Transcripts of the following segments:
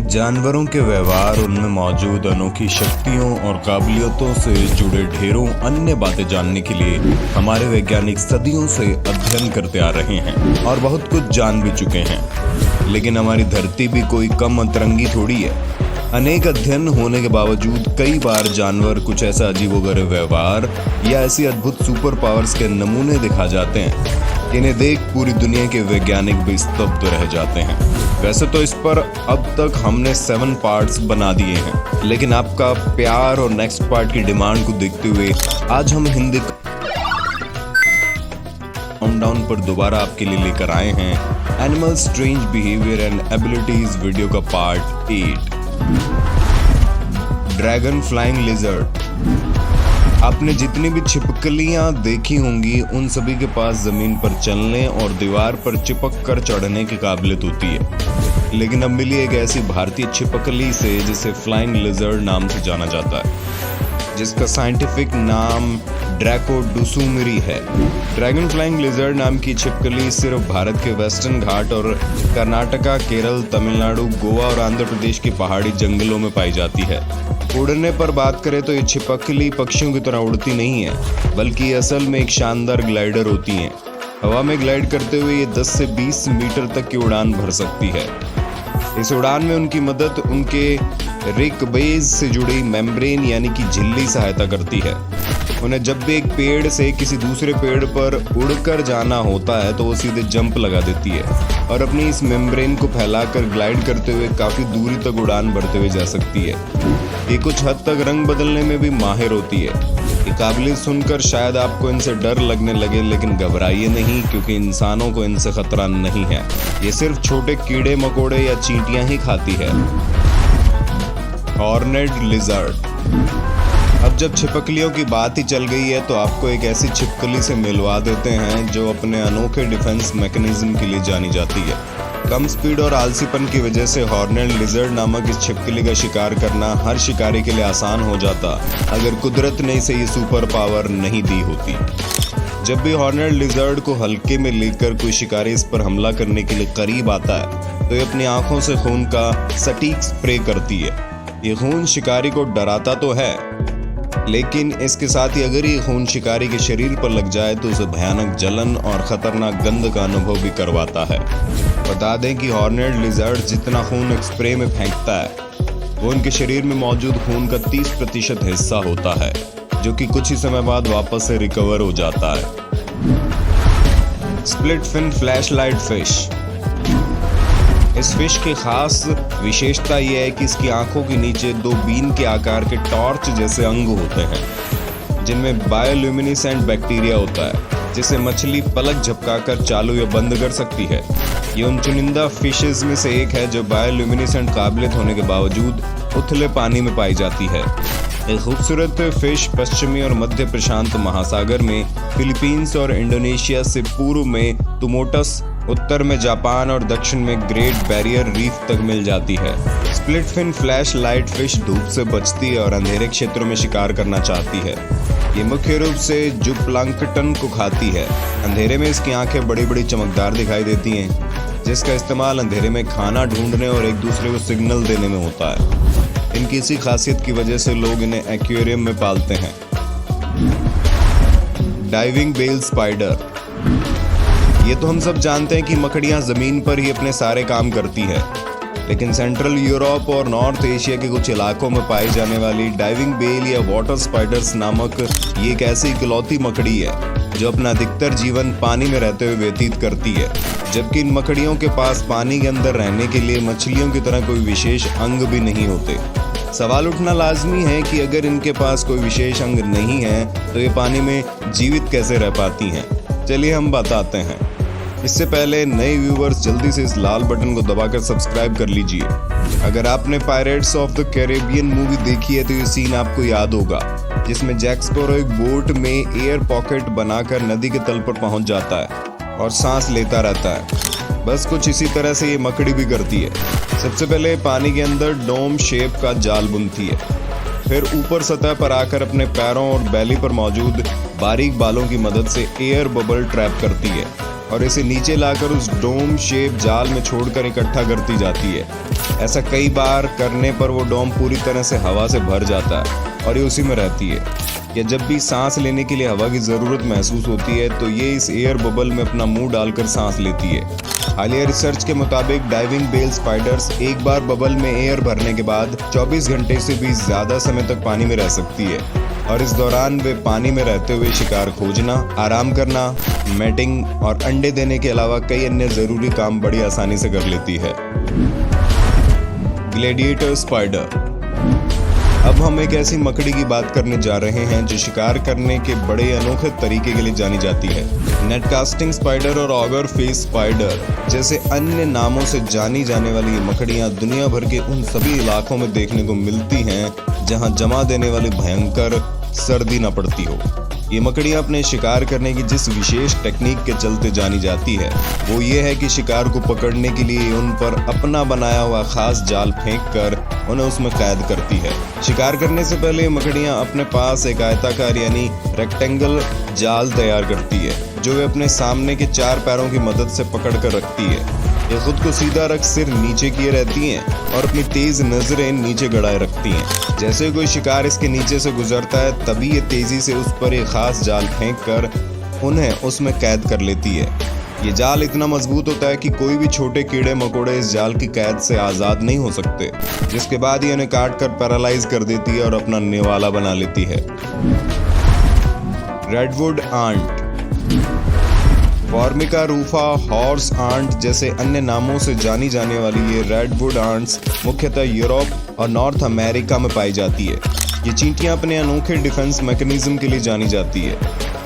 जानवरों के व्यवहार, उनमें मौजूद अनोखी शक्तियों और काबिलियतों से जुड़े ढेरों अन्य बातें जानने के लिए हमारे वैज्ञानिक सदियों से अध्ययन करते आ रहे हैं और बहुत कुछ जान भी चुके हैं। लेकिन हमारी धरती भी कोई कम अतरंगी थोड़ी है। अनेक अध्ययन होने के बावजूद कई बार जानवर कुछ ऐसा अजीबोगरीब व्यवहार या ऐसी अद्भुत सुपर पावर्स के नमूने दिखा जाते हैं जिन्हें देख पूरी दुनिया के वैज्ञानिक भी स्तब्ध रह जाते हैं। वैसे तो इस पर अब तक हमने 7 पार्ट्स बना दिए हैं, लेकिन आपका प्यार और नेक्स्ट पार्ट की डिमांड को देखते हुए आज हम हिंदी काउंटडाउन पर दोबारा आपके लिए लेकर आए हैं animal strange behaviour and abilities video का पार्ट 8। Dragon flying lizard. आपने जितनी भी छिपकलियां देखी होंगी उन सभी के पास जमीन पर चलने और दीवार पर चिपक कर चढ़ने की काबिलियत होती है। लेकिन अब मिली एक ऐसी भारतीय छिपकली से जिसे फ्लाइंग लिजर्ड नाम से जाना जाता है, जिसका साइंटिफिक नाम ड्रैकोडुसुमिरी है। ड्रैगन फ्लाइंग लिजर्ड नाम की छिपकली सिर्फ भारत के वेस्टर्न घाट और कर्नाटका, केरल, तमिलनाडु, गोवा और आंध्र प्रदेश की पहाड़ी जंगलों में पाई जाती है। उड़ने पर बात करें तो ये छिपकली पक्षियों की तरह उड़ती नहीं है, बल्कि असल में एक शानदार ग्लाइडर होती हैं। हवा में ग्लाइड करते हुए ये 10 से 20 मीटर तक की उड़ान भर सकती है। इस उड़ान में उनकी मदद उनके रिकबेज से जुड़ी मेम्ब्रेन यानी कि झिल्ली सहायता करती है। उन्हें जब भी एक पेड़ से किसी दूसरे पेड़ पर उड़कर जाना होता है तो वो सीधे जंप लगा देती है और अपनी इस मेम्ब्रेन को फैलाकर ग्लाइड करते हुए काफ़ी दूरी तक उड़ान भरते हुए जा सकती है। ये कुछ हद तक रंग बदलने में भी माहिर होती है। ये काबिलियत सुनकर शायद आपको इनसे डर लगने लगे, लेकिन घबराइए नहीं, क्योंकि इंसानों को इनसे खतरा नहीं है। ये सिर्फ छोटे कीड़े मकोड़े या चींटियां ही खाती है। हॉर्नेड लिजर्ड। अब जब छिपकलियों की बात ही चल गई है तो आपको एक ऐसी छिपकली से मिलवा देते हैं जो अपने अनोखे डिफेंस मैकेनिज्म के लिए जानी जाती है। कम स्पीड और आलसीपन की वजह से हॉर्नेड लिजर्ड नामक इस छिपकली का शिकार करना हर शिकारी के लिए आसान हो जाता अगर कुदरत ने इसे ये सुपर पावर नहीं दी होती। जब भी हॉर्नेड लिजर्ड को हल्के में लेकर कोई शिकारी इस पर हमला करने के लिए करीब आता है तो ये अपनी आंखों से खून का सटीक स्प्रे करती है। ये खून शिकारी को डराता तो है, लेकिन इसके साथ ही अगर ये खून शिकारी के शरीर पर लग जाए तो उसे भयानक जलन और खतरनाक गंध का अनुभव भी करवाता है। बता दें कि हॉर्नेड लिजर्ड जितना खून एक स्प्रे में फेंकता है वो उनके शरीर में मौजूद खून का 30% हिस्सा होता है, जो कि कुछ ही समय बाद वापस से रिकवर हो जाता है। Split fin flashlight fish. इस फिश की खास विशेषता यह है कि इसकी आंखों के नीचे 2 बीन के आकार के टॉर्च जैसे अंग होते हैं, जिनमें बायोल्यूमिनेसेंट बैक्टीरिया होता है, जिसे मछली पलक झपकाकर चालू या बंद कर सकती है। ये उन चुनिंदा फिशेस में से एक है जो बायोल्यूमिनेसेंट काबिलियत होने के बावजूद उथले पानी में पाई जाती है। एक खूबसूरत फिश पश्चिमी और मध्य प्रशांत महासागर में फिलीपींस और इंडोनेशिया से पूर्व में तुमोटस, उत्तर में जापान और दक्षिण में ग्रेट बैरियर रीफ तक मिल जाती है। Split fin flash light fish धूप से बचती है और अंधेरे क्षेत्रों में शिकार करना चाहती है। ये मुख्य रूप से जूप्लांक्टन को खाती है। अंधेरे में इसकी आंखें बड़ी बड़ी चमकदार दिखाई देती हैं, जिसका इस्तेमाल अंधेरे में खाना ढूंढने और एक दूसरे को सिग्नल देने में होता है। इनकी इसी खासियत की वजह से लोग इन्हें एक्वेरियम में पालते हैं। Diving bell spider. ये तो हम सब जानते हैं कि मकड़ियां जमीन पर ही अपने सारे काम करती है, लेकिन सेंट्रल यूरोप और नॉर्थ एशिया के कुछ इलाकों में पाई जाने वाली डाइविंग बेल या वाटर स्पाइडर्स नामक ये एक ऐसी इकलौती मकड़ी है जो अपना अधिकतर जीवन पानी में रहते हुए व्यतीत करती है। जबकि इन मकड़ियों के पास पानी के अंदर रहने के लिए मछलियों की तरह कोई विशेष अंग भी नहीं होते। सवाल उठना लाजमी है कि अगर इनके पास कोई विशेष अंग नहीं है तो ये पानी में जीवित कैसे रह पाती हैं। चलिए हम बताते हैं। इससे पहले नए व्यूवर्स जल्दी से इस लाल बटन को दबाकर सब्सक्राइब कर लीजिए। अगर आपने pirates of the Caribbean movie देखी है तो ये सीन आपको याद होगा, जिसमें जैक स्पैरो एक बोट में एयर पॉकेट बनाकर नदी के तल पर पहुंच जाता है और सांस लेता रहता है। बस कुछ इसी तरह से ये मकड़ी भी करती है। सबसे पहले पानी के अंदर डोम शेप का जाल बुनती है, फिर ऊपर सतह पर आकर अपने पैरों और बैली पर मौजूद बारीक बालों की मदद से एयर बबल ट्रैप करती है और इसे नीचे लाकर उस डोम शेप जाल में छोड़कर इकट्ठा करती जाती है। ऐसा कई बार करने पर वो डोम पूरी तरह से हवा से भर जाता है और ये उसी में रहती है। या जब भी सांस लेने के लिए हवा की ज़रूरत महसूस होती है तो ये इस एयर बबल में अपना मुंह डालकर सांस लेती है। हालिया रिसर्च के मुताबिक डाइविंग बेल स्पाइडर्स एक बार बबल में एयर भरने के बाद 24 घंटे से भी ज़्यादा समय तक पानी में रह सकती है और इस दौरान वे पानी में रहते हुए शिकार खोजना, आराम करना, मैटिंग और अंडे देने के अलावा कई अन्य ज़रूरी काम बड़ी आसानी से कर लेती है। Gladiator spider. अब हम एक ऐसी मकड़ी की बात करने जा रहे हैं जो शिकार करने के बड़े अनोखे तरीके के लिए जानी जाती है। नेटकास्टिंग स्पाइडर और ऑगर फेस स्पाइडर जैसे अन्य नामों से जानी जाने वाली ये मकड़ियाँ दुनिया भर के उन सभी इलाकों में देखने को मिलती हैं जहाँ जमा देने वाली भयंकर सर्दी न पड़ती हो। ये मकड़ियाँ अपने शिकार करने की जिस विशेष टेक्निक के चलते जानी जाती है वो ये है कि शिकार को पकड़ने के लिए उन पर अपना बनाया हुआ खास जाल फेंक कर उन्हें उसमें कैद करती है। शिकार करने से पहले ये मकड़ियाँ अपने पास एक आयताकार यानी रेक्टेंगल जाल तैयार करती है जो वे अपने सामने के 4 पैरों की मदद से पकड़ कर रखती है। ये खुद को सीधा रख सिर नीचे किए रहती हैं और अपनी तेज नजरें नीचे गड़ाए रखती हैं। जैसे कोई शिकार इसके नीचे से गुजरता है तभी ये तेजी से उस पर एक खास जाल फेंक कर उन्हें उसमें कैद कर लेती है। ये जाल इतना मजबूत होता है कि कोई भी छोटे कीड़े मकोड़े इस जाल की कैद से आज़ाद नहीं हो सकते, जिसके बाद ये उन्हें काट कर पैरालाइज कर देती है और अपना निवाला बना लेती है। Redwood ant. Formica rufa, horse ant जैसे अन्य नामों से जानी जाने वाली ये रेडवुड आंट्स मुख्यतः यूरोप और नॉर्थ अमेरिका में पाई जाती है। ये चींटियां अपने अनोखे डिफेंस मैकेनिज्म के लिए जानी जाती है।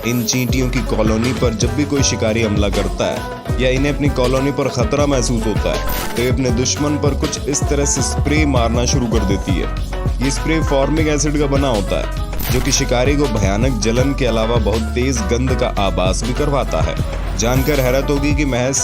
इन चींटियों की कॉलोनी पर जब भी कोई शिकारी हमला करता है या इन्हें अपनी कॉलोनी पर खतरा महसूस होता है तो ये अपने दुश्मन पर कुछ इस तरह से स्प्रे मारना शुरू कर देती है। ये स्प्रे फॉर्मिक एसिड का बना होता है जो कि शिकारी को भयानक जलन के अलावा बहुत तेज गंध का आभास भी करवाता है। जानकर हैरत होगी कि महज